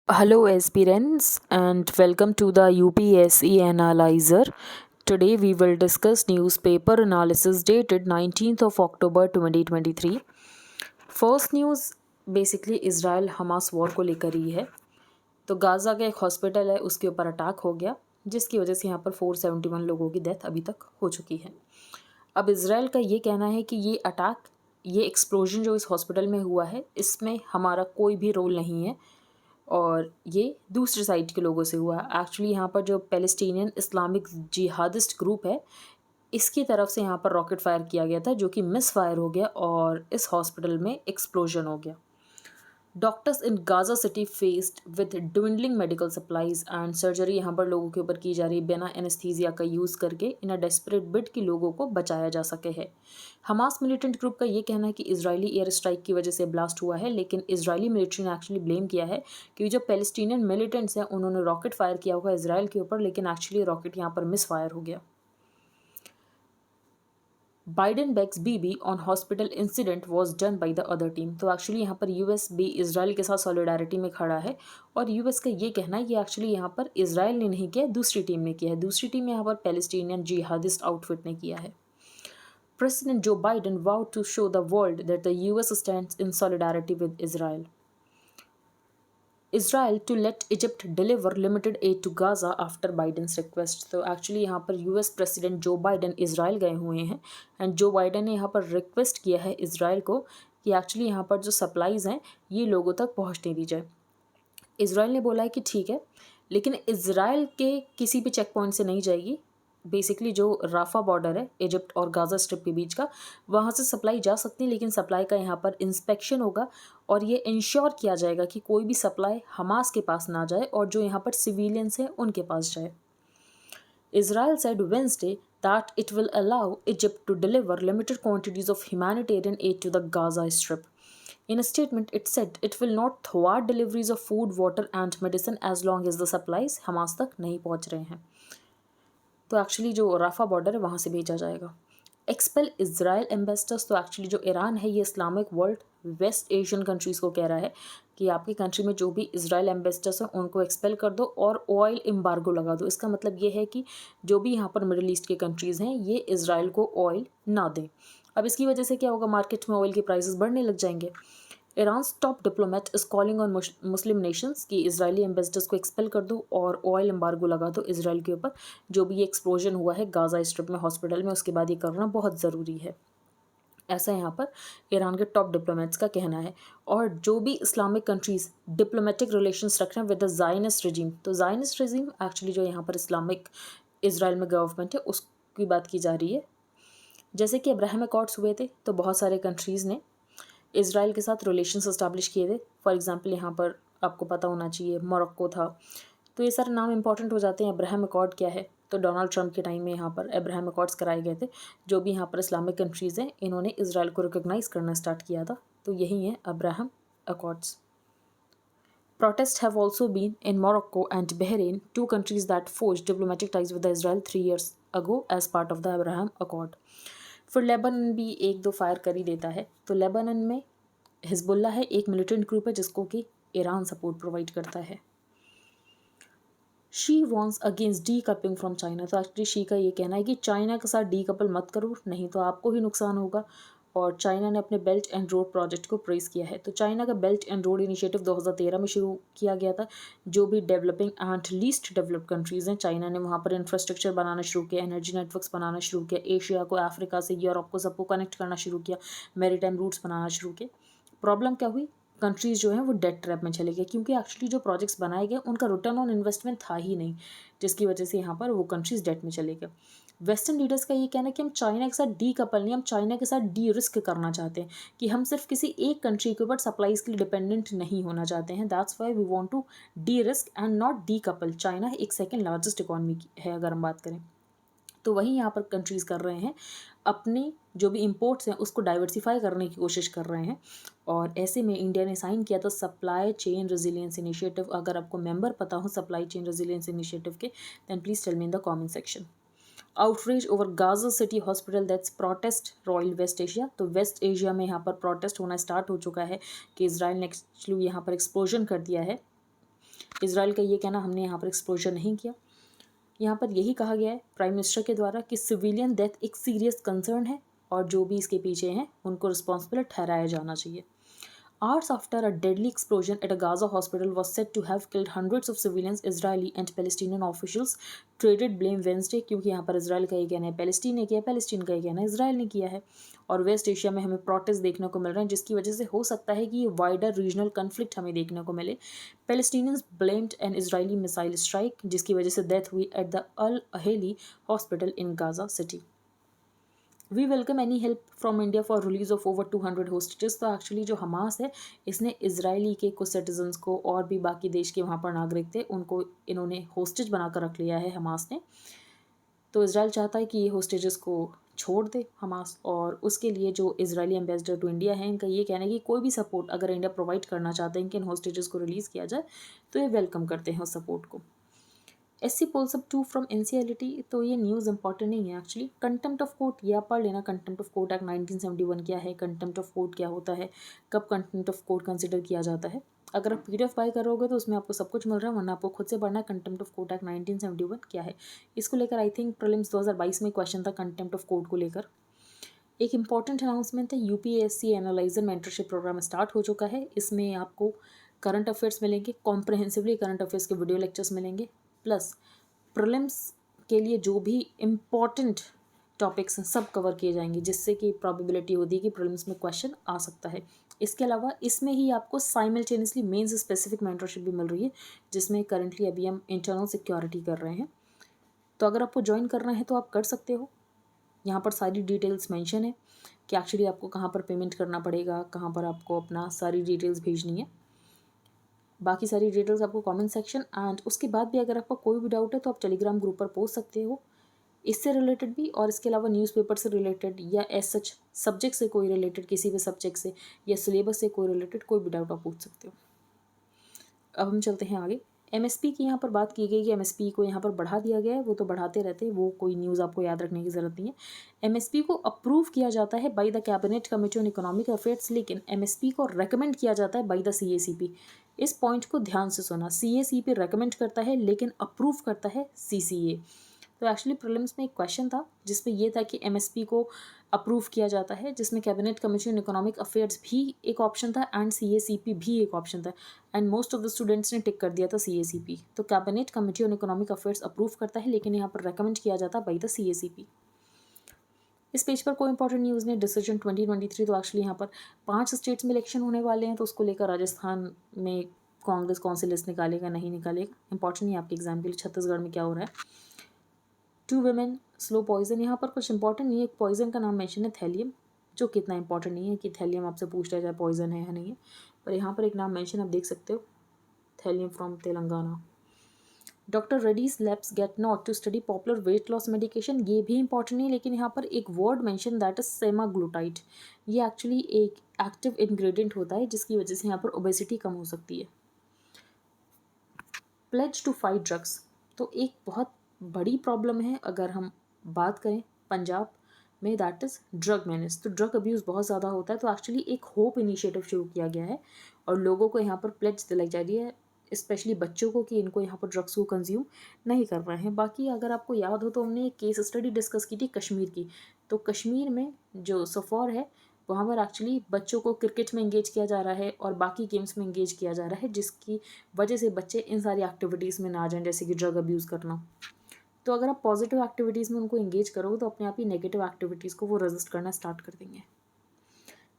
Hello, aspirants, and welcome to the UPSC Analyzer. Today, we will discuss newspaper analysis dated 19th of October 2023. First news basically Israel Hamas war को लेकर ही है। तो Gaza का एक hospital है, उसके ऊपर अटैक हो गया, जिसकी वजह से यहाँ पर 471 लोगों की डेथ अभी तक हो चुकी है। अब इसराइल का ये कहना है कि ये एक्सप्लोजन जो इस हॉस्पिटल में हुआ है, इसमें हमारा कोई भी रोल नहीं है और ये दूसरी साइड के लोगों से हुआ। एक्चुअली यहाँ पर जो पैलेस्टीनियन इस्लामिक जिहादिस्ट ग्रुप है, इसकी तरफ से यहाँ पर रॉकेट फायर किया गया था, जो कि मिस फायर हो गया और इस हॉस्पिटल में एक्सप्लोजन हो गया। Doctors in Gaza city faced with dwindling medical supplies and surgery यहाँ पर लोगों के ऊपर की जा रही बिना एनेस्थीसिया का यूज़ करके इन अ डेस्परेट बिड कि लोगों को बचाया जा सके है। हमास मिलिटेंट ग्रुप का ये कहना है कि इजरायली एयर स्ट्राइक की वजह से ब्लास्ट हुआ है, लेकिन इजरायली मिलिट्री ने एक्चुअली ब्लेम किया है कि जो पैलेस्टीनियन मिलिटेंट्स हैं उन्होंने रॉकेट फायर किया होगा इसराइल के ऊपर, लेकिन एक्चुअली रॉकेट यहाँ पर मिस फायर हो गया। Biden begs Bibi on hospital incident was done by the other team. तो एक्चुअली यहाँ पर यूएस भी इसराइल के साथ सॉलिडारिटी में खड़ा है और यूएस का ये कहना है कि एक्चुअली यहाँ पर इसराइल ने नहीं किया, दूसरी टीम ने किया है। दूसरी टीम यहाँ पर पैलेस्टीनियन जिहादिस्ट आउटफिट ने किया है। President Joe Biden vowed to show the world that the US stands in solidarity with Israel. Israel to let Egypt deliver limited aid to Gaza after Biden's request। तो actually यहाँ पर US president जो Biden Israel गए हुए हैं and जो Biden ने यहाँ पर रिक्वेस्ट किया है इसराइल को कि एक्चुअली यहाँ पर जो सप्लाईज़ हैं ये लोगों तक पहुँचने दी जाए। इसराइल ने बोला है कि ठीक है, लेकिन इसराइल के किसी भी चेक पॉइंट से नहीं जाएगी। बेसिकली जो राफा बॉर्डर है इजिप्ट और गाज़ा स्ट्रिप के बीच का, वहाँ से सप्लाई जा सकती है, लेकिन सप्लाई का यहाँ पर इंस्पेक्शन होगा और ये इंश्योर किया जाएगा कि कोई भी सप्लाई हमास के पास ना जाए और जो यहाँ पर सिविलियंस हैं उनके पास जाए। Israel said Wednesday that it will allow Egypt to deliver limited quantities of humanitarian aid to the Gaza Strip. In a statement, it said it will not thwart deliveries of food, water, and medicine as long as the supplies Hamas तक नहीं पहुंच रहे हैं। तो actually जो Rafa border है वहाँ से भेजा जाएगा। Expel Israel ambassadors. तो एक्चुअली जो ईरान है ये Islamic world West Asian countries को कह रहा है कि आपकी कंट्री में जो भी इसराइल एम्बेसडर्स हैं उनको एक्सपेल कर दो और ऑयल एम्बार्गो लगा दो। इसका मतलब ये है कि जो भी यहाँ पर मिडिल ईस्ट के कंट्रीज़ हैं ये इसराइल को ऑयल ना दें। अब इसकी वजह से क्या होगा, मार्केट में ऑयल के प्राइसेस बढ़ने लग जाएंगे। Iran's top diplomat is calling on Muslim Nations कि इजरायली एम्बेसडर्स को एक्सपेल कर दो और ऑयल एम्बार्गो लगा दो इसराइल के ऊपर। जो भी ये एक्सप्लोजन हुआ है गाज़ा स्ट्रिप में हॉस्पिटल में, उसके बाद ये करना बहुत ज़रूरी है, ऐसा यहाँ पर ईरान के टॉप डिप्लोमेट्स का कहना है। और जो भी इस्लामिक कंट्रीज़ डिप्लोमेटिक रिलेशंस रख रहे हैं विद द ज़ायनिस्ट रजीम, तो ज़ायनिस्ट रजीम एक्चुअली जो यहाँ पर इस्लामिक इसराइल में गवर्नमेंट है उसकी बात की जा रही है। जैसे कि अब्राहम अकॉर्ड्स हुए थे तो बहुत सारे कंट्रीज़ ने इसराइल के साथ रिलेशंस इस्टेब्लिश किए थे। फॉर एग्जांपल यहाँ पर आपको पता होना चाहिए मोरक्को था। तो ये सारे नाम इंपॉर्टेंट हो जाते हैं। अब्राहम अकॉर्ड क्या है, तो डोनाल्ड ट्रंप के टाइम में यहाँ पर अब्राहम अकॉर्ड्स कराए गए थे। जो भी यहाँ पर इस्लामिक कंट्रीज़ हैं इन्होंने इसराइल को रिकॉग्नाइज़ करना स्टार्ट किया था, तो यही है Abraham accords. Protests have also been in Morocco and Bahrain, two countries that forged diplomatic ties with Israel 3 years ago as part of the Abraham Accord। फिर लेबनान भी एक दो फायर कर ही देता है। तो लेबनान में हिजबुल्ला है, एक मिलिटेंट ग्रुप है जिसको कि ईरान सपोर्ट प्रोवाइड करता है। Xi warns against decoupling from China. तो एक्चुअली शी का ये कहना है कि चाइना के साथ डी कपल मत करो, नहीं तो आपको ही नुकसान होगा। और चाइना ने अपने बेल्ट एंड रोड प्रोजेक्ट को प्रेस किया है। तो चाइना का बेल्ट एंड रोड इनिशिएटिव 2013 में शुरू किया गया था। जो भी developing and least developed countries हैं, चाइना ने वहाँ पर इंफ्रास्ट्रक्चर बनाना शुरू किया, एनर्जी नेटवर्क्स बनाना शुरू किया, एशिया को अफ्रीका से यूरोप को सबको कनेक्ट करना शुरू किया, मैरीटाइम रूट्स बनाना शुरू किए। प्रॉब्लम क्या हुई, कंट्रीज़ जो हैं वो डेट ट्रैप में चले गए, क्योंकि एक्चुअली जो प्रोजेक्ट्स बनाए गए उनका रिटर्न ऑन इन्वेस्टमेंट था ही नहीं, जिसकी वजह से यहाँ पर वो कंट्रीज़ डेट में चले गए। वेस्टर्न लीडर्स का ये कहना है कि हम चाइना के साथ डी कपल नहीं, हम चाइना के साथ डी रिस्क करना चाहते हैं, कि हम सिर्फ किसी एक कंट्री के ऊपर सप्लाईज के लिए डिपेंडेंट नहीं होना चाहते हैं। That's why we want to derisk and not decouple. China एक सेकेंड लार्जेस्ट इकॉनमी है अगर हम बात करें, तो वहीं यहाँ पर कंट्रीज़ कर रहे हैं अपने जो भी इंपोर्ट्स हैं उसको डाइवर्सिफाई करने की कोशिश कर रहे हैं। और ऐसे में इंडिया ने साइन किया था सप्लाई चेन रेजिलियंस इनिशिएटिव। अगर आपको मेंबर पता हो सप्लाई चेन रेजिलियंस इनिशिएटिव के, then please tell me in the comment section. Outreach over Gaza City hospital that's protest royal West Asia. तो वेस्ट एशिया में यहाँ पर प्रोटेस्ट होना स्टार्ट हो चुका है कि इसराइल ने एक्चुअली यहाँ पर एक्सप्लोजन कर दिया है इसराइल का ये कहना हमने यहाँ पर एक्सप्लोजर नहीं किया। यहाँ पर यही कहा गया है प्राइम मिनिस्टर के द्वारा कि सिविलियन डेथ एक सीरियस कंसर्न है और जो भी इसके पीछे हैं उनको रिस्पॉन्सिबल ठहराया जाना चाहिए। Hours after a deadly explosion at a Gaza hospital was said to have killed hundreds of civilians, Israeli and Palestinian officials traded blame Wednesday, क्योंकि यहाँ पर इसराइल का ये कहना है पैलेस्टीन ने किया, पैलेस्टीन का ये कहना है इसराइल ने किया है। और वेस्ट एशिया में हमें प्रोटेस्ट देखने को मिल रहे हैं जिसकी वजह से हो सकता है कि ये वाइडर रीजनल कन्फ्लिक्ट हमें देखने को मिले। Palestinians blamed an Israeli missile strike जिसकी वजह से डेथ हुई at the Al Ahli hospital in Gaza City. We welcome any help from India for release of over 200 hostages. तो एक्चुअली जो हमास है इसने इसराइली के कुछ सिटीजन्स को और भी बाकी देश के वहाँ पर नागरिक थे उनको इन्होंने होस्टेज बनाकर रख लिया है हमास ने। तो इसराइल चाहता है कि ये होस्टेजेस को छोड़ दे हमास, और उसके लिए जो इसराइली एम्बेसडर टू इंडिया है इनका ये कहना है कि कोई भी सपोर्ट अगर इंडिया प्रोवाइड करना चाहते हैं कि इन होस्टेजेस को रिलीज़ किया जाए तो ये वेलकम करते हैं उस सपोर्ट को। SC pulls up 2 from NCLT। तो ये न्यूज़ इंपॉर्टेंट नहीं है एक्चुअली। कंटेम्प्ट ऑफ कोर्ट या पढ़ लेना, कंटेम्प्ट ऑफ कोर्ट एक्ट 1971 क्या है, कंटेम्प्ट ऑफ कोर्ट क्या होता है, कब कंटेम्प्ट ऑफ कोर्ट कंसिडर किया जाता है। अगर आप PDF बाय करोगे तो उसमें आपको सब कुछ मिल रहा है, वरना आपको खुद से पढ़ना है कंटेम्प्ट ऑफ कोर्ट एक्ट 1971 क्या है। इसको लेकर आई थिंक प्रीलिम्स 2022 में क्वेश्चन था कंटेम्प्ट ऑफ कोर्ट को लेकर। एक इंपॉर्टेंट अनाउंसमेंट है, UPSC analyser mentorship program start हो चुका है। इसमें आपको करंट अफेयर्स मिलेंगे, कॉम्प्रहेंसिवली करंट अफेयर्स के वीडियो लेक्चर्स मिलेंगे, प्लस प्रीलिम्स के लिए जो भी इम्पॉर्टेंट टॉपिक्स हैं सब कवर किए जाएंगे जिससे कि प्रोबेबिलिटी होती है कि प्रीलिम्स में क्वेश्चन आ सकता है। इसके अलावा इसमें ही आपको साइमल्टेनियसली मेंस स्पेसिफिक मेंटरशिप भी मिल रही है जिसमें करंटली अभी हम इंटरनल सिक्योरिटी कर रहे हैं। तो अगर आपको ज्वाइन करना है तो आप कर सकते हो। यहाँ पर सारी डिटेल्स मेंशन है कि एक्चुअली आपको कहाँ पर पेमेंट करना पड़ेगा, कहाँ पर आपको अपना सारी डिटेल्स भेजनी है। बाकी सारी डिटेल्स आपको कमेंट सेक्शन एंड उसके बाद भी अगर आपका कोई भी डाउट है तो आप टेलीग्राम ग्रुप पर पूछ सकते हो इससे रिलेटेड भी, और इसके अलावा न्यूज़पेपर से रिलेटेड या एज सच सब्जेक्ट से कोई रिलेटेड, किसी भी सब्जेक्ट से या सिलेबस से कोई रिलेटेड कोई भी डाउट आप पूछ सकते हो। अब हम चलते हैं आगे। MSP की यहाँ पर बात की गई कि MSP को यहाँ पर बढ़ा दिया गया है, वो तो बढ़ाते रहते हैं, वो कोई न्यूज़ आपको याद रखने की ज़रूरत नहीं है। MSP को अप्रूव किया जाता है by the cabinet committee on economic affairs, लेकिन MSP को रेकमेंड किया जाता है बाय द CACP। इस पॉइंट को ध्यान से सुना, CACP रेकमेंड करता है लेकिन अप्रूव करता है CCA। तो एक्चुअली प्रीलिम्स में एक क्वेश्चन था जिसमें ये था कि MSP को अप्रूव किया जाता है, जिसमें cabinet committee on economic affairs भी एक ऑप्शन था एंड CACP भी एक ऑप्शन था, and most of the students ने टिक कर दिया था CACP। तो cabinet committee on economic affairs approve करता है लेकिन यहाँ पर रेकमेंड किया जाता है बाय द CACP। इस पेज पर कोई इंपॉर्टेंट न्यूज़ नहीं। डिसीजन 2023, तो एक्चुअली यहाँ पर 5 स्टेट्स में इलेक्शन होने वाले हैं, तो उसको लेकर राजस्थान में कांग्रेस कौन सी लिस्ट निकालेगा नहीं निकालेगा इंपॉर्टेंट नहीं है आपके एग्जाम के लिए। छत्तीसगढ़ में क्या हो रहा है। 2 women स्लो पॉइजन, यहाँ पर कुछ इंपॉर्टेंट नहीं है। एक पॉइजन का नाम मेंशन है थैलियम, जो कितना इंपॉर्टेंट नहीं है कि थैलियम आपसे पूछ लिया जाए पॉइजन है या नहीं है, पर यहाँ पर एक नाम मेंशन आप देख सकते हो, thallium from Telangana. Doctor Reddy's labs get nod to study popular weight loss medication, ये भी इंपॉर्टेंट नहीं, लेकिन यहाँ पर एक word mention that is semaglutide. ये एक्चुअली एक एक्टिव इंग्रेडिएंट होता है जिसकी वजह से यहाँ पर ओबेसिटी कम हो सकती है। प्लेज टू फाइट ड्रग्स, तो एक बहुत बड़ी प्रॉब्लम है अगर हम बात करें पंजाब में, दैट इज़ ड्रग मेनेस। तो ड्रग अब्यूज़ बहुत ज़्यादा होता है, तो एक्चुअली एक होप इनिशिएटिव शुरू किया गया है और लोगों को यहाँ पर प्लेज दिलाई जा रही है, स्पेशली बच्चों को, कि इनको यहाँ पर ड्रग्स को कंज्यूम नहीं कर रहे हैं। बाकी अगर आपको याद हो तो हमने एक केस स्टडी डिस्कस की थी कश्मीर की। तो कश्मीर में जो सफ़ौर है वहाँ पर एक्चुअली बच्चों को क्रिकेट में इंगेज किया जा रहा है और बाकी गेम्स में इंगेज किया जा रहा है, जिसकी वजह से बच्चे इन सारी एक्टिविटीज़ में ना जाएं, जैसे कि ड्रग अब्यूज़ करना। तो अगर आप पॉजिटिव एक्टिविटीज़ में उनको इंगेज करोगे तो अपने आप ही नेगेटिव एक्टिविटीज़ को वो रेजिस्ट करना स्टार्ट कर देंगे।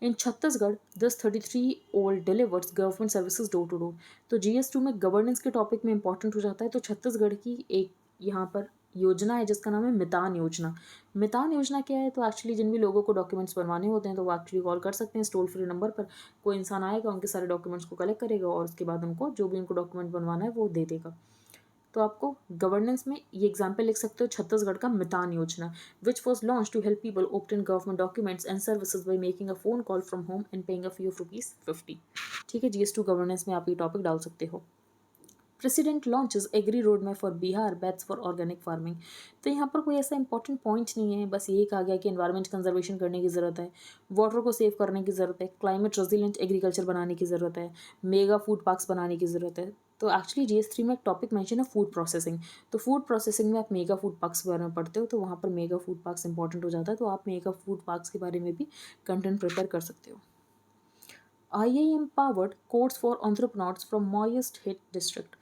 In Chhattisgarh 1033 old delivers government services door to door. तो GS2 में गवर्नेंस के टॉपिक में इंपॉर्टेंट हो जाता है। तो छत्तीसगढ़ की एक यहाँ पर योजना है जिसका नाम है मितान योजना। मितान योजना क्या है, तो एक्चुअली जिन भी लोगों को डॉक्यूमेंट्स बनवाने होते हैं तो वो एक्चुअली कॉल कर सकते हैं इस टोल फ्री नंबर पर। कोई इंसान आएगा, उनके सारे डॉक्यूमेंट्स को कलेक्ट करेगा और उसके बाद उनको जो भी उनको डॉक्यूमेंट बनवाना है वो दे देगा। तो आपको गवर्नेंस में ये एग्जाम्पल लिख सकते हो छत्तीसगढ़ का Mitan Yojana, which was launch to help people obtain government documents and services by making a phone call from home and paying a fee of ₹50। ठीक है, GS2 गवर्नेंस में आप ये टॉपिक डाल सकते हो। President launches agri road map for Bihar bats for organic farming. तो यहाँ पर कोई ऐसा इंपॉर्टेंट पॉइंट नहीं है, बस यही कहा गया कि एनवायरमेंट कंजर्वेशन करने की ज़रूरत है, वाटर को सेव करने की ज़रूरत है, क्लाइमेट रेजिलिएंट एग्रीकल्चर बनाने की ज़रूरत है, मेगा फूड पार्क्स बनाने की ज़रूरत है। तो एक्चुअली GS3 में एक टॉपिक मेंशन है फूड प्रोसेसिंग। तो फूड प्रोसेसिंग में आप मेगा फूड पार्क्स के बारे में पढ़ते हो, तो वहाँ पर मेगा फूड पार्क्स इंपॉर्टेंट हो जाता है, तो आप मेगा फूड पार्क्स के बारे में भी कंटेंट प्रिपेयर कर सकते हो। IIM powered courts for entrepreneurs from Moist Hit District।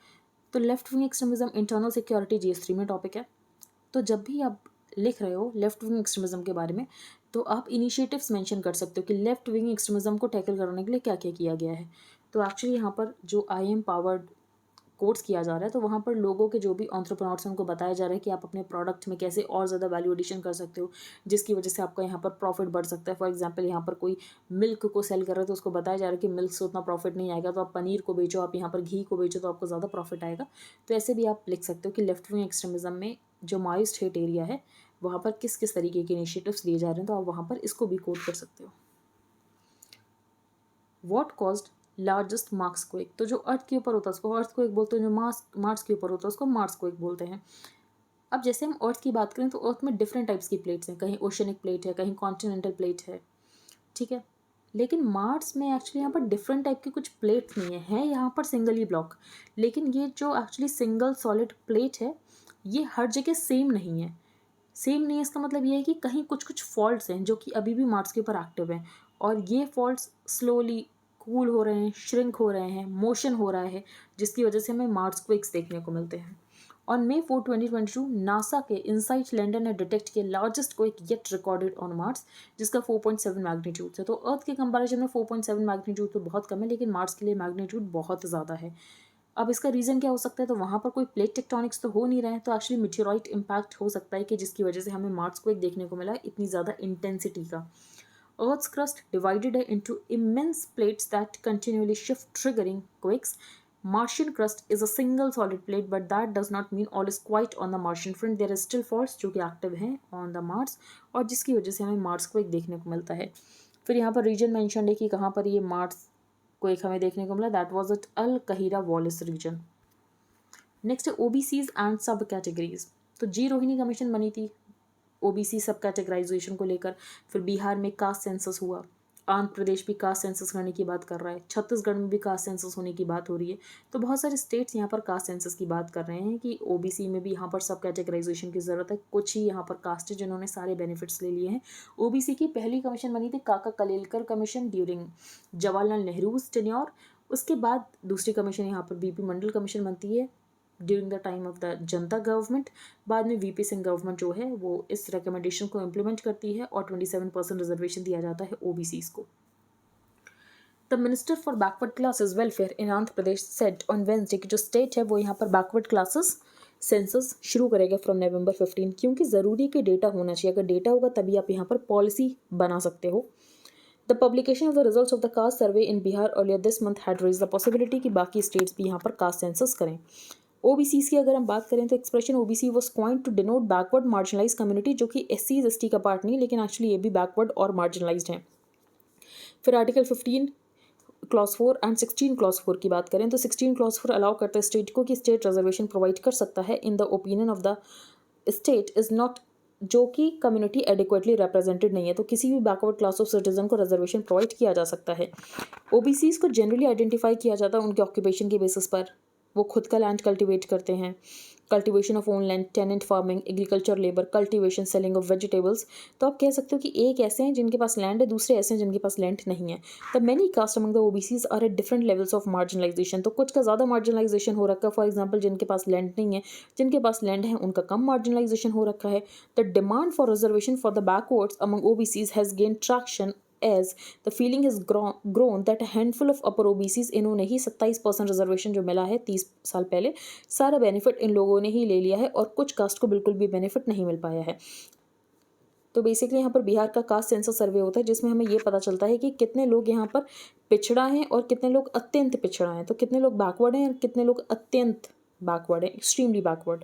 तो left wing extremism internal security GS3 में टॉपिक है। तो जब भी आप लिख रहे हो लेफ्ट विंग एक्सट्रीमिज्म के बारे में, तो आप इनिशिएटिव्स मेंशन कर सकते हो कि लेफ्ट विंग एक्सट्रीमिज्म को टैकल करने के लिए क्या क्या किया गया है। तो एक्चुअली यहाँ पर जो IIM पावर्ड कोर्स किया जा रहा है, तो वहाँ पर लोगों के जो भी एंटरप्रेन्योर्स हैं उनको बताया जा रहा है कि आप अपने प्रोडक्ट में कैसे और ज़्यादा वैल्यू एडिशन कर सकते हो, जिसकी वजह से आपका यहाँ पर प्रॉफिट बढ़ सकता है। फॉर एग्जांपल यहाँ पर कोई मिल्क को सेल कर रहा है, तो उसको बताया जा रहा है कि मिल्क से उतना प्रॉफिट नहीं आएगा, तो आप पनीर को बेचो, आप यहाँ पर घी को बेचो, तो आपको ज़्यादा प्रॉफिट आएगा। तो ऐसे भी आप लिख सकते हो कि लेफ्ट विंग एक्सट्रीमिज्म में जो माइस्ट हेट एरिया है वहाँ पर किस किस तरीके के इनिशिएटिव्स लिए जा रहे हैं, तो आप वहाँ पर इसको भी कोट कर सकते हो। What caused largest Mars quake. तो जो अर्थ के ऊपर होता है उसको अर्थ क्वेक बोलते हैं, जो मार्स के ऊपर होता है उसको मार्स क्वेक बोलते हैं। अब जैसे हम अर्थ की बात करें तो अर्थ में डिफरेंट टाइप्स की प्लेट्स हैं, कहीं ओशनिक प्लेट है, कहीं कॉन्टिनेंटल प्लेट है, ठीक है। लेकिन मार्स में एक्चुअली यहाँ पर डिफरेंट टाइप की कुछ प्लेट्स नहीं है यहाँ पर सिंगल ही ब्लॉक। लेकिन ये जो एक्चुअली सिंगल सॉलिड प्लेट है ये हर जगह सेम नहीं है। सेम नहीं है इसका मतलब ये है कि कहीं कुछ कुछ फॉल्ट्स हैं जो कि अभी भी मार्स के ऊपर एक्टिव हैं, और ये फॉल्ट्स स्लोली कूल हो रहे हैं, श्रिंक हो रहे हैं, मोशन हो रहा है, जिसकी वजह से हमें मार्स क्वेक्स देखने को मिलते हैं। ऑन May 4, 2022 नासा के इनसाइट लैंडर ने डिटेक्ट किया largest quake yet recorded on Mars, जिसका 4.7 मैग्नीट्यूड है। तो अर्थ के कंपैरिजन में 4.7 मैग्नीट्यूड तो बहुत कम है, लेकिन मार्स के लिए मैग्नीट्यूड बहुत ज़्यादा है। अब इसका रीज़न क्या हो सकता है, तो वहाँ पर कोई प्लेट टेक्टोनिक्स तो हो नहीं रहे हैं, तो एक्चुअली मीटेओराइट इम्पैक्ट हो सकता है कि जिसकी वजह से हमें मार्स क्वेक देखने को मिला इतनी ज़्यादा इंटेंसिटी का। Earth's crust divided into immense plates that continually shift, triggering quakes. Martian crust is a single solid plate, but that does not mean all is quiet on the Martian front. There is still faults जो कि active हैं on the Mars, और जिसकी वजह से हमें Mars quake देखने को मिलता है। फिर यहाँ पर रीजन मेंशन है कि कहाँ पर ये मार्स क्वेक हमें देखने को मिला, दैट वाज एट अल कहीरा वॉलिस रीजन। नेक्स्ट है OBCs एंड सब कैटेगरीज। तो जी रोहिणी कमीशन बनी थी OBC सब कैटेगराइजेशन को लेकर। फिर बिहार में कास्ट सेंसस हुआ, आंध्र प्रदेश भी कास्ट सेंसस करने की बात कर रहा है, छत्तीसगढ़ में भी कास्ट सेंसस होने की बात हो रही है। तो बहुत सारे स्टेट्स यहाँ पर कास्ट सेंसस की बात कर रहे हैं कि OBC में भी यहाँ पर सब कैटेगराइजेशन की ज़रूरत है। कुछ ही यहाँ पर कास्ट है जिन्होंने सारे बेनिफिट्स ले लिए हैं। OBC की पहली कमीशन बनी थी Kaka Kalelkar commission during Jawaharlal Nehru's tenure. उसके बाद दूसरी कमीशन यहाँ पर BP मंडल कमीशन बनती है during the time of the Janata government. बाद में VP सिंह गवर्नमेंट जो है वो इस रिकमेंडेशन को इम्प्लीमेंट करती है और 27% रिजर्वेशन दिया जाता है OBCs को। The minister for backward classes welfare in Andhra Pradesh set on Wednesday कि जो स्टेट है वो यहाँ पर बैकवर्ड क्लासेस सेंसस शुरू करेगा फ्रॉम November 15, क्योंकि ज़रूरी कि डेटा होना चाहिए। अगर डेटा होगा तभी आप यहाँ पर पॉलिसी बना सकते हो। The publication of the results of the cast survey in Bihar earlier this month had raised the possibility कि बाकी स्टेट्स भी यहाँ पर कास्ट सेंसस करें। OBCs की अगर हम बात करें तो expression OBC was coined to denote backward marginalise community, जो कि SCs ST का पार्ट नहीं, लेकिन एक्चुअली ये भी बैकवर्ड और मार्जिनलाइज्ड हैं। फिर आर्टिकल 15 क्लॉज 4 एंड 16 क्लॉज 4 की बात करें तो 16 क्लॉज 4 अलाउ करता है स्टेट को कि स्टेट रिजर्वेशन प्रोवाइड कर सकता है in the opinion of the state is not, जो कि कम्युनिटी एडिक्वेटली रिप्रेजेंटेड नहीं है। तो किसी भी बैकवर्ड क्लास ऑफ सिटीजन को रिजर्वेशन प्रोवाइड किया जा सकता है। OBCs को जनरली आइडेंटिफाई किया जाता है उनके ऑक्यूपेशन के बेसिस पर। वो खुद का लैंड कल्टिवेट करते हैं, cultivation of own land, tenant farming, agriculture labour, cultivation, selling of vegetables. तो आप कह सकते हो कि एक ऐसे हैं जिनके पास लैंड है, दूसरे ऐसे हैं जिनके पास लैंड नहीं है। The many caste among the OBCs are at different levels of marginalisation. तो कुछ का ज़्यादा मार्जिनलाइजेशन हो रखा है। फॉर एग्जाम्पल जिनके पास लैंड नहीं है, जिनके पास लैंड है उनका कम मार्जिनलाइजेशन हो रखा है। The demand for reservation for the backwards among OBCs has gain traction as the feeling has grown that a handful of upper OBCs, इन्होंने ही 27% रिजर्वेशन जो मिला है 30 साल पहले, सारा बेनिफिट इन लोगों ने ही ले लिया है और कुछ कास्ट को बिल्कुल भी बेनिफिट नहीं मिल पाया है। तो बेसिकली यहाँ पर बिहार का कास्ट सेंसस सर्वे होता है जिसमें हमें ये पता चलता है कि कितने लोग यहाँ पर पिछड़ा हैं और कितने लोग अत्यंत पिछड़ा हैं। तो कितने लोग बैकवर्ड हैं और कितने लोग अत्यंत बैकवर्ड हैं, एक्सट्रीमली बैकवर्ड।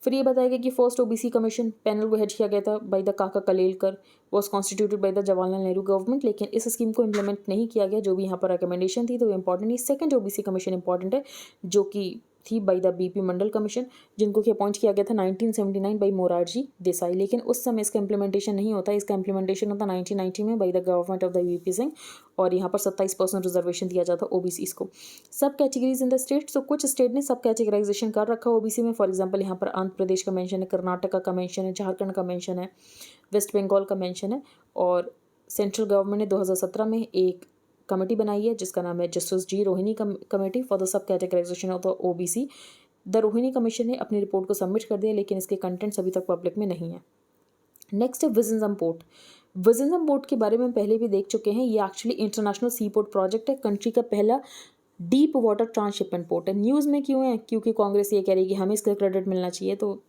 फिर ये बताया गया कि फर्स्ट OBC कमीशन पैनल को हेड किया गया था by the Kaka Kalelkar, was constituted by the Jawaharlal Nehru government, लेकिन इस स्कीम को इम्प्लीमेंट नहीं किया गया जो भी यहाँ पर रिकमेंडेशन थी, तो वो इंपॉर्टेंट नहीं। सेकंड OBC कमीशन इंपॉर्टेंट है जो कि थी by the BP Mandal commission, जिनको कि अपॉइंट किया गया था 1979 बाय मोरारजी देसाई, लेकिन उस समय इसका इम्प्लीमेंटेशन नहीं होता। इसका इम्प्लीमेंटेशन होता 1990 में by the government of the VP Singh, और यहाँ पर 27% रिजर्वेशन दिया जाता ओबीसीज को। सब कैटेगरीज इन द स्टेट, तो कुछ स्टेट ने सब कैटेगराइजेशन कर रखा है ओबीसी में। फॉर एग्जाम्पल यहाँ पर आंध्र प्रदेश का मेंशन है, कर्नाटका का मेंशन है, झारखंड का मेंशन है, वेस्ट बंगाल का मेंशन है, और सेंट्रल गवर्नमेंट ने 2017 में एक कमेटी बनाई है जिसका नाम है justice G Rohini committee for the subcategorisation of the OBC. The Rohini commission ने अपनी रिपोर्ट को सबमिट कर दिया, लेकिन इसके कंटेंट्स अभी तक पब्लिक में नहीं है। नेक्स्ट है विजनसम पोर्ट। विजनसम पोर्ट के बारे में हम पहले भी देख चुके हैं। ये एक्चुअली इंटरनेशनल सी पोर्ट प्रोजेक्ट है, कंट्री का पहला डीप वाटर ट्रांसशिपमेंट पोर्ट है। न्यूज़ में क्यों है? क्योंकि कांग्रेस ये कह रही है कि हमें इसका क्रेडिट मिलना चाहिए, तो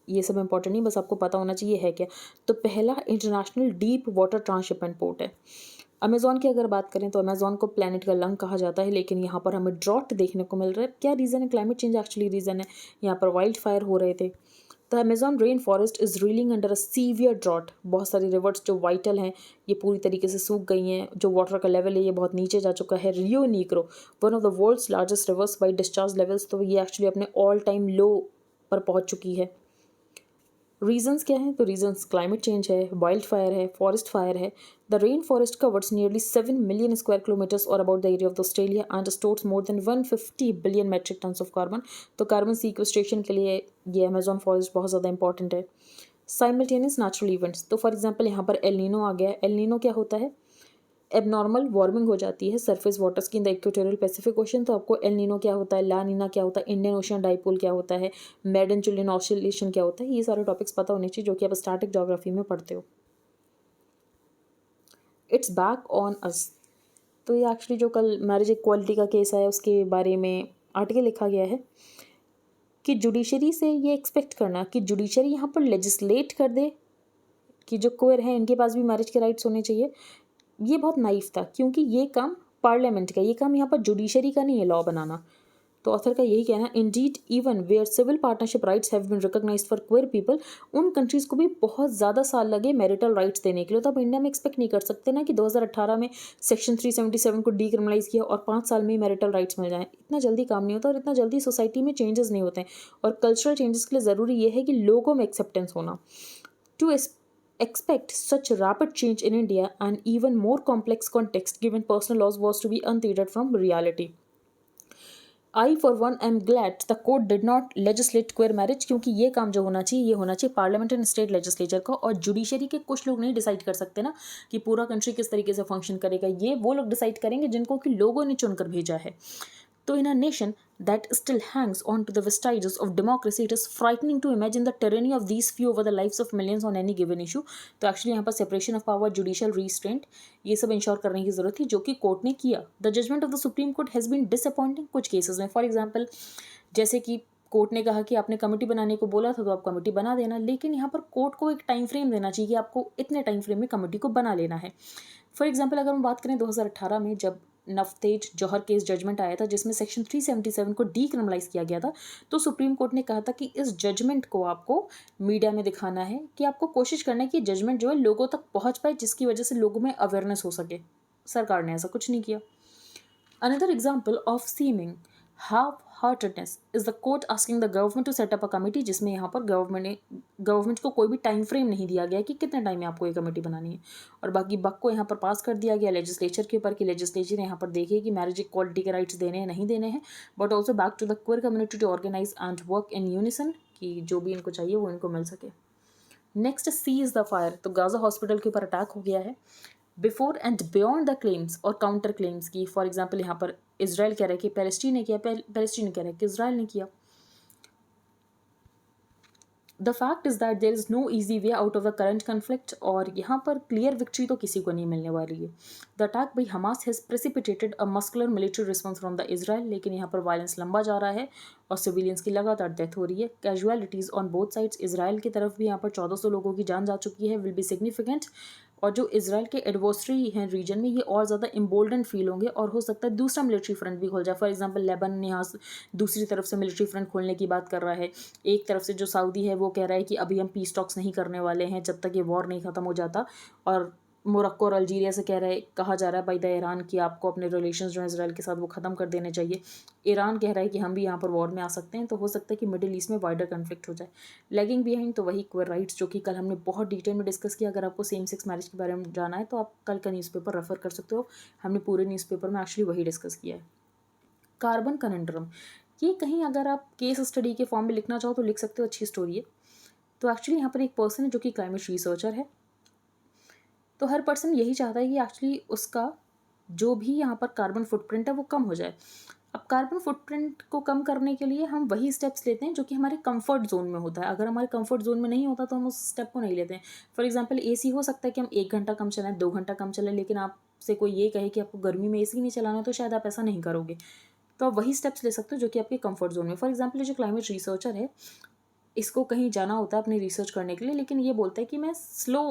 ये सब इंपॉर्टेंट नहीं, बस आपको पता होना चाहिए है क्या। तो पहला international deep water transshipment port है। अमेज़ॉन की अगर बात करें तो अमेज़ॉन को प्लैनेट का लंग कहा जाता है, लेकिन यहाँ पर हमें ड्रॉट देखने को मिल रहा है। क्या रीज़न है? क्लाइमेट चेंज एक्चुअली रीज़न है। यहाँ पर वाइल्ड फायर हो रहे थे। The Amazon rainforest is reeling under a severe drought. बहुत सारी रिवर्स जो वाइटल हैं ये पूरी तरीके से सूख गई हैं। जो वाटर का लेवल है ये बहुत नीचे जा चुका है। Rio Negro, one of the world's largest rivers by discharge levels, तो ये एक्चुअली अपने ऑल टाइम लो पर पहुँच चुकी है। रीजंस क्या हैं? तो रीजंस क्लाइमेट चेंज है, वाइल्ड फायर है, फॉरेस्ट फायर है। The rain forest covers nearly 7 million square kilometres और about the area of the Australia and stores more than 150 billion metric tons of carbon. तो carbon sequestration के लिए ये Amazon forest बहुत ज़्यादा important है। साइमल्टेनियस नेचुरल इवेंट्स, तो for example यहाँ पर एल नीनो आ गया है। एल नीनो क्या होता है? एबनॉर्मल वार्मिंग हो जाती है सरफेस वाटर्स की in the equatorial Pacific ocean. तो आपको एल नीनो क्या होता है, ला नीना क्या होता है, इंडियन ओशन डाइपोल क्या होता है, मेडन चिलियन ऑसिलेशन क्या होता है, ये सारे टॉपिक्स पता होने चाहिए जो कि आप स्टैटिक ज्योग्राफी में पढ़ते हो। इट्स बैक ऑन अस, तो ये एक्चुअली जो कल मैरिज इक्वालिटी का केस है उसके बारे में आर्टिकल लिखा गया है कि जुडिशरी से ये एक्सपेक्ट करना कि जुडिशरी यहाँ पर लेजिस्लेट कर दे कि जो क्वेयर हैं इनके पास भी मैरिज के राइट्स होने चाहिए, ये बहुत नाइफ था, क्योंकि ये काम पार्लियामेंट का, ये काम यहाँ पर जुडिशरी का नहीं है लॉ बनाना। तो ऑथर का यही कहना, indeed even where civil partnership rights have been recognised for queer people, उन कंट्रीज को भी बहुत ज़्यादा साल लगे मैरिटल राइट्स देने के लिए। तो आप इंडिया में एक्सपेक्ट नहीं कर सकते ना कि 2018 में सेक्शन 377 को डीक्रिमिनलाइज किया और 5 साल में ही मैरिटल राइट्स मिल जाएं। इतना जल्दी काम नहीं होता और इतना जल्दी सोसाइटी में चेंजेस नहीं होते हैं। और कल्चरल चेंजेस के लिए ज़रूरी ये है कि लोगों में एक्सेप्टेंस होना। To expect such rapid change in India and even more complex context given personal laws was to be untethered from reality. I for one am glad the court did not legislate queer marriage, क्योंकि ये काम जो होना चाहिए ये होना चाहिए parliament and state legislature का, और जुडिशरी के कुछ लोग नहीं डिसाइड कर सकते ना कि पूरा कंट्री किस तरीके से फंक्शन करेगा। ये वो लोग डिसाइड करेंगे जिनको कि लोगों ने चुनकर भेजा है। तो in a nation that still hangs on to the vestiges of democracy, it is frightening to imagine the tyranny of these few over the lives of millions on any given issue. तो actually यहाँ पर separation of power, judicial restraint, ये सब ensure करने की जरूरत थी जो कि कोर्ट ने किया। The judgement of the supreme court has been disappointing कुछ केसेस में। फॉर एग्जाम्पल जैसे कि कोर्ट ने कहा कि आपने कमेटी बनाने को बोला था तो आप कमेटी बना देना, लेकिन यहाँ पर कोर्ट को एक टाइम फ्रेम देना चाहिए कि आपको इतने टाइम फ्रेम में कमेटी को बना लेना है। फॉर एग्जाम्पल अगर हम बात करें 2018 में जब नवतेज जौहर केस जजमेंट आया था जिसमें सेक्शन 377 को डीक्रिमिनलाइज किया गया था, तो सुप्रीम कोर्ट ने कहा था कि इस जजमेंट को आपको मीडिया में दिखाना है, कि आपको कोशिश करना है कि जजमेंट जो है लोगों तक पहुंच पाए, जिसकी वजह से लोगों में अवेयरनेस हो सके। सरकार ने ऐसा कुछ नहीं किया। Another example of seeming half-heartedness is the court asking the government to set up a committee, जिसमें यहाँ पर गवर्नमेंट को कोई भी टाइम फ्रेम नहीं दिया गया कि कितने टाइम में आपको ये कमेटी बनानी है, और बाकी बक को यहाँ पर पास कर दिया गया लेजिस्लेचर के ऊपर कि लेजिस्लेचर यहाँ पर देखे कि मैरिज इक्वालिटी के राइट्स देने हैं नहीं देने हैं, but also back to the queer community to organise and work in unison, कि जो भी इनको चाहिए वो इनको मिल सके। Next see is the fire, तो गाजा हॉस्पिटल के ऊपर अटैक हो गया है। Before and beyond the claims और काउंटर क्लेम्स की, फॉर एग्जाम्पल यहाँ पर इसराइल कह रहा है कि पैलेस्टीन ने किया, पैलेस्टीन कह रहा है कि इसराइल ने किया। The fact is that there is no easy way out of the current conflict, और यहाँ पर क्लियर विक्ट्री तो किसी को नहीं मिलने वाली है। The attack by Hamas has precipitated a muscular military response from the Israel, लेकिन यहाँ पर वायलेंस लंबा जा रहा है और सिविलियंस की लगातार डेथ हो रही है। Casualties on both sides, Israel की तरफ भी यहाँ पर 1400 लोगों की जान जा चुकी है, विल बी सिग्निफिकेंट, और जो इसराइल के एडवर्सरी हैं रीजन में ये और ज़्यादा इम्बोल्डन फील होंगे, और हो सकता है दूसरा मिलिट्री फ्रंट भी खोल जाए। फॉर एग्जांपल लेबनान यहाँ दूसरी तरफ से मिलिट्री फ्रंट खोलने की बात कर रहा है। एक तरफ से जो सऊदी है वो कह रहा है कि अभी हम पीस टॉक्स नहीं करने वाले हैं जब तक ये वॉर नहीं ख़त्म हो जाता, और मोरक्को और अल्जीरिया से कहा जा रहा है बाय द ईरान कि आपको अपने रिलेशंस जो है इसराइल के साथ वो ख़त्म कर देने चाहिए। ईरान कह रहा है कि हम भी यहाँ पर वॉर में आ सकते हैं, तो हो सकता है कि मिडिल ईस्ट में वाइडर कन्फ्लिक्ट हो जाए। लैगिंग बिहाइंड तो वही क्वेयर राइट्स जो कि कल हमने बहुत डिटेल में डिस्कस किया। अगर आपको सेम सेक्स मैरिज के बारे में जाना है तो आप कल का न्यूज़पेपर रेफर कर सकते हो, हमने पूरे न्यूज़पेपर में एक्चुअली वही डिस्कस किया है। कार्बन कनेंड्रम, ये कहीं अगर आप केस स्टडी के फॉर्म में लिखना चाहो तो लिख सकते हो, अच्छी स्टोरी है। तो एक्चुअली यहाँ पर एक पर्सन है जो कि क्लाइमेट रिसर्चर है। तो हर पर्सन यही चाहता है कि एक्चुअली उसका जो भी यहाँ पर कार्बन फुटप्रिंट है वो कम हो जाए। अब कार्बन फुटप्रिंट को कम करने के लिए हम वही स्टेप्स लेते हैं जो कि हमारे कंफर्ट जोन में होता है। अगर हमारे कंफर्ट जोन में नहीं होता तो हम उस स्टेप को नहीं लेते हैं। फॉर एग्जांपल एसी हो सकता है कि हम 1 घंटा कम चलाएं, 2 घंटा कम चलाएं, लेकिन आपसे कोई ये कहे कि आपको गर्मी में एसी नहीं चलाना तो शायद आप ऐसा नहीं करोगे। तो आप वही स्टेप्स ले सकते हो जो कि आपके कंफर्ट जोन में। फॉर एग्जाम्पल जो क्लाइमेट रिसर्चर है, इसको कहीं जाना होता है अपनी रिसर्च करने के लिए, लेकिन ये बोलता है कि मैं स्लो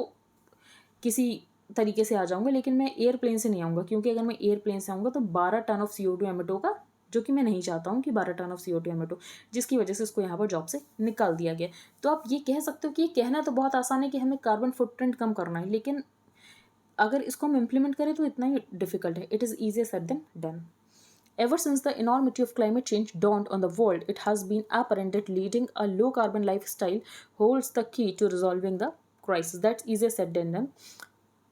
किसी तरीके से आ जाऊंगा, लेकिन मैं एयरप्लेन से नहीं आऊँगा, क्योंकि अगर मैं एयरप्लेन से आऊँगा तो 12 टन ऑफ CO2 एमिट होगा, जो कि मैं नहीं चाहता हूँ कि 12 टन ऑफ CO2 एमिट हो, जिसकी वजह से उसको यहाँ पर जॉब से निकाल दिया गया। तो आप ये कह सकते हो कि ये कहना तो बहुत आसान है कि हमें कार्बन फुटप्रिंट कम करना है, लेकिन अगर इसको हम इम्प्लीमेंट करें तो इतना ही डिफिकल्ट है। It is easier said than done. Ever since the enormity of climate change dawned on the world, it has been apparent that leading a low carbon lifestyle holds the key to resolving the crisis. That's easier said than done.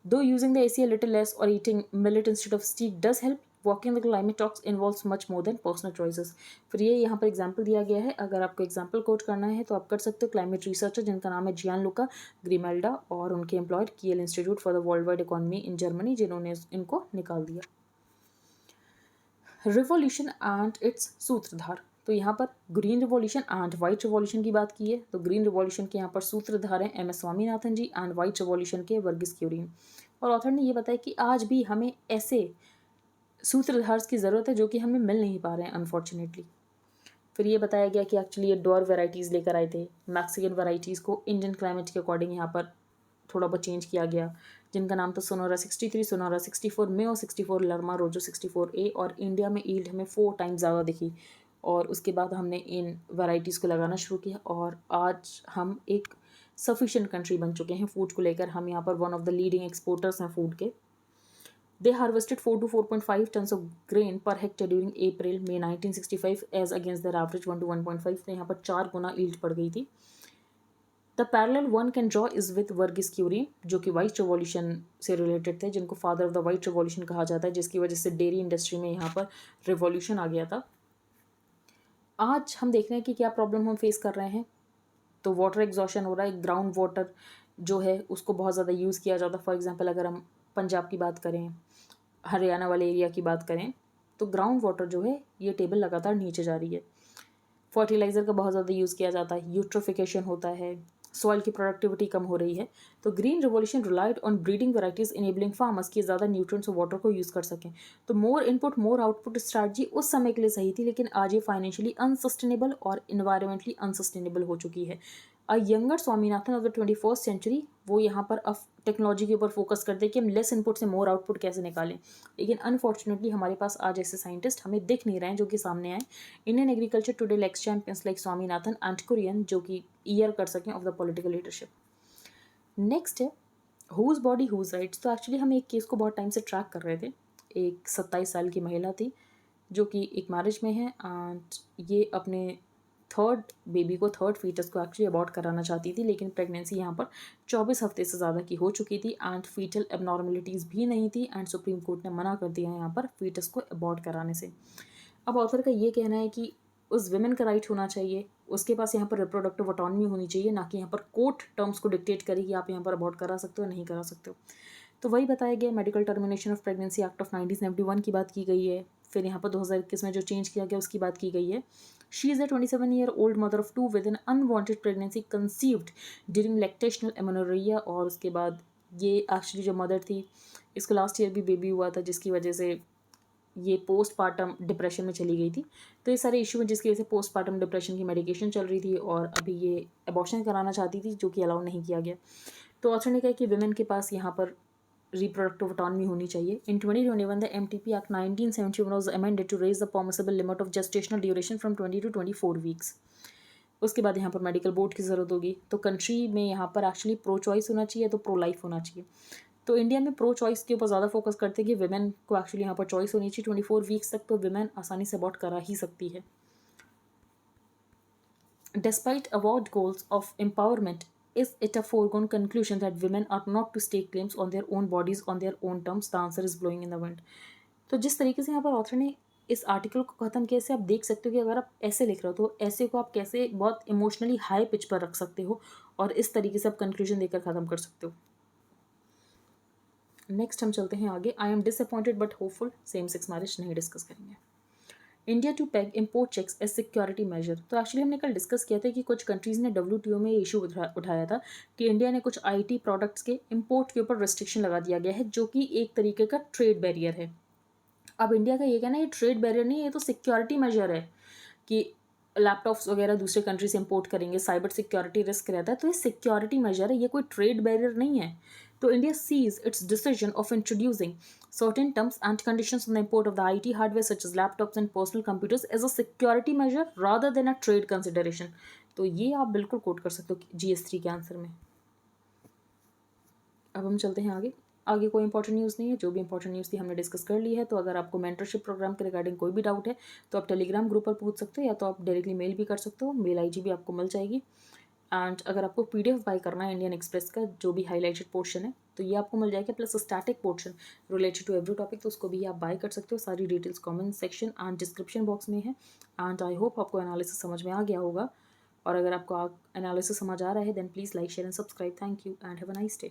Though using the AC a little less or eating millet instead of steak does help, walking the climate talks involves much more than personal choices. फिर ये यहाँ पर example दिया गया है। अगर आपको example coat करना है तो आप कर सकते हो। क्लाइमेट रिसर्चर जिनका नाम है जियान लुका ग्रीमेल्डा और उनके एम्प्लॉयड कियल institute for the world wide economy in Germany, जिन्होंने इनको निकाल दिया। रिवॉल्यूशन एंड इट्स सूत्रधार, तो यहाँ पर green revolution and white revolution की बात की है। तो ग्रीन रिवॉल्यूशन के यहाँ पर सूत्रधार हैं MS Swaminathan ji and white revolution के वर्गीस क्यूरीन। और ऑथर ने ये बताया कि आज भी हमें ऐसे सूत्रधार की ज़रूरत है जो कि हमें मिल नहीं पा रहे हैं अनफॉर्चुनेटली। फिर ये बताया गया कि एक्चुअली ये डोर वेराइटीज़ लेकर आए थे। मैक्सिकन वेराइटीज़ को इंडियन क्लाइमेट के अकॉर्डिंग यहाँ पर थोड़ा बहुत चेंज किया गया, जिनका नाम था सोनोरा 63, सोनोरा 64, मेओ 64, लर्मा रोजो 64A। और इंडिया में ईल्ड हमें 4 टाइम्स ज़्यादा दिखी, और उसके बाद हमने इन वैराइटीज़ को लगाना शुरू किया और आज हम एक सफिशिएंट कंट्री बन चुके हैं फूड को लेकर। हम यहाँ पर one of the leading exporters हैं फूड के। They harvested 4 to 4.5 tons of grain per hectare during April May 1965 as against their average 1 to 1.5। तो यहाँ पर 4 गुना ईल्ड पड़ गई थी। The parallel one can draw is with Verghese Kurien, जो कि वाइट रिवॉल्यूशन से रिलेटेड थे, जिनको father of the white revolution कहा जाता है, जिसकी वजह से डेयरी इंडस्ट्री में यहाँ पर रिवॉल्यूशन आ गया था। आज हम देख रहे हैं कि क्या प्रॉब्लम हम फेस कर रहे हैं। तो वाटर एग्जॉशन हो रहा है। ग्राउंड वाटर जो है उसको बहुत ज़्यादा यूज़ किया जाता है। फॉर एग्जांपल अगर हम पंजाब की बात करें, हरियाणा वाले एरिया की बात करें, तो ग्राउंड वाटर जो है ये टेबल लगातार नीचे जा रही है। फर्टिलाइज़र का बहुत ज़्यादा यूज़ किया जाता है, यूट्रोफिकेशन होता है, सॉइल की प्रोडक्टिविटी कम हो रही है। तो green revolution relied on breeding varieties enabling farmers की ज़्यादा न्यूट्रिएंट्स और वाटर को यूज़ कर सकें। तो more input more output strategy उस समय के लिए सही थी, लेकिन आज ये फाइनेंशियली अनसस्टेनेबल और इन्वायरमेंटली अनसस्टेनेबल हो चुकी है। A younger Swaminathan of the 21st century, वो यहाँ पर अब टेक्नोलॉजी के ऊपर फोकस करते हैं कि हम लेस इनपुट से मोर आउटपुट कैसे निकालें, लेकिन अनफॉर्चुनेटली हमारे पास आज ऐसे साइंटिस्ट हमें दिख नहीं रहे हैं जो कि सामने आए। Indian agriculture today lacks champions like Swaminathan and Kurien, जो कि ईयर कर सकें of the political leadership. Next है हुज बॉडी हुज राइट्स। तो एक्चुअली हम एक केस को बहुत टाइम से ट्रैक कर रहे थे। एक 27 साल की महिला थी जो कि एक मैरिज में है एंड ये अपने थर्ड बेबी को, थर्ड फीटस को एक्चुअली अबॉर्ट कराना चाहती थी, लेकिन प्रेगनेंसी यहाँ पर 24 हफ्ते से ज़्यादा की हो चुकी थी एंड फीटल एबनॉर्मलिटीज़ भी नहीं थी एंड सुप्रीम कोर्ट ने मना कर दिया यहाँ पर फीटस को अबॉर्ट कराने से। अब ऑथर का ये कहना है कि उस विमेन का राइट होना चाहिए, उसके पास यहाँ पर रिप्रोडक्टिव ऑटोनॉमी होनी चाहिए, ना कि यहाँ पर कोर्ट टर्म्स को डिक्टेट करे कि आप यहाँ पर अबॉर्ट करा सकते हो नहीं करा सकते हो। तो वही बताया गया। Medical termination of pregnancy act of 1971 की बात की गई है। फिर यहाँ पर 2021 में जो चेंज किया गया उसकी बात की गई है। She is a 27-year-old mother of 2 with an unwanted pregnancy conceived during lactational amenorrhea। और उसके बाद ये एक्चुअली जो मदर थी इसको लास्ट ईयर भी बेबी हुआ था, जिसकी वजह से ये पोस्टपार्टम डिप्रेशन में चली गई थी। तो ये सारे इशू में जिसकी वजह से पोस्टपार्टम डिप्रेशन की मेडिकेशन चल रही थी और अभी ये अबॉर्शन कराना चाहती थी, जो कि अलाउ नहीं किया गया। तो ऑथर ने कहा कि विमेन के पास यहाँ पर reproductive autonomy होनी चाहिए। In 2021, the MTP Act 1971 was amended to raise the permissible limit of gestational duration from 20 to 24 weeks। उसके बाद यहाँ पर मेडिकल बोर्ड की ज़रूरत होगी। तो कंट्री में यहाँ पर एक्चुअली प्रो चॉइस होना चाहिए तो प्रो लाइफ होना चाहिए। तो इंडिया में प्रो चॉइस के ऊपर ज़्यादा फोकस करते हैं कि विमेन को एक्चुअली यहाँ पर चॉइस होनी चाहिए 24 वीक्स तक, तो विमेन आसानी से अबॉर्ट करा ही सकती है. Despite award goals of empowerment, is it a foregone conclusion that women are not to stake claims on their own bodies on their own terms? The answer is blowing in the wind. तो जिस तरीके से यहाँ पर author ने इस article को ख़त्म किया, से आप देख सकते हो कि अगर आप ऐसे लिख रहे हो तो ऐसे को आप कैसे बहुत इमोशनली हाई पिच पर रख सकते हो और इस तरीके से आप कंक्लूजन देकर ख़त्म कर सकते हो. नेक्स्ट हम चलते हैं आगे. I am disappointed but hopeful, same sex marriage नहीं डिस्कस करेंगे. India to peg import checks as security measure. तो एक्चुअली हमने कल डिस्कस किया था कि कुछ कंट्रीज़ ने WTO में ये इशू उठाया था कि इंडिया ने कुछ IT प्रोडक्ट्स के इम्पोर्ट के ऊपर रिस्ट्रिक्शन लगा दिया गया है, जो कि एक तरीके का ट्रेड बैरियर है. अब इंडिया का ये कहना है ये ट्रेड बैरियर नहीं, ये तो सिक्योरिटी मेजर है कि लैपटॉप्स वगैरह दूसरे कंट्री से इंपोर्ट करेंगे, साइबर सिक्योरिटी रिस्क रहता है, तो ये सिक्योरिटी मेजर है, ये कोई ट्रेड बैरियर नहीं है. तो India sees its decision of introducing certain terms and conditions on the import of the IT hardware such as laptops and personal computers as a security measure rather than a trade consideration. तो ये आप बिल्कुल coat कर सकते हो GS3 के answer में. अब हम चलते हैं आगे कोई इंपॉर्टेंट न्यूज़ नहीं है, जो भी इंपॉर्टेंट न्यूज़ थी हमने डिस्कस कर ली है. तो अगर आपको मेंटरशिप प्रोग्राम के रिगार्डिंग कोई भी डाउट है तो आप टेलीग्राम ग्रुप पर पूछ सकते हो, या तो आप डायरेक्टली मेल भी कर सकते हो, मेल IG भी आपको मिल जाएगी. एंड अगर आपको PDF बाय करना है इंडियन एक्सप्रेस का जो भी हाईलाइटेड पोर्शन है तो ये आपको मिल जाएगा, plus static portion related to every topic, तो उसको भी आप बाय कर सकते हो. सारी details comment section and description box में है. एंड आई होप आपको एनालिसिस समझ में आ गया होगा, और अगर आपको एनालिसिस समझ आ रहा है then please like share and subscribe. Thank you and have a nice day.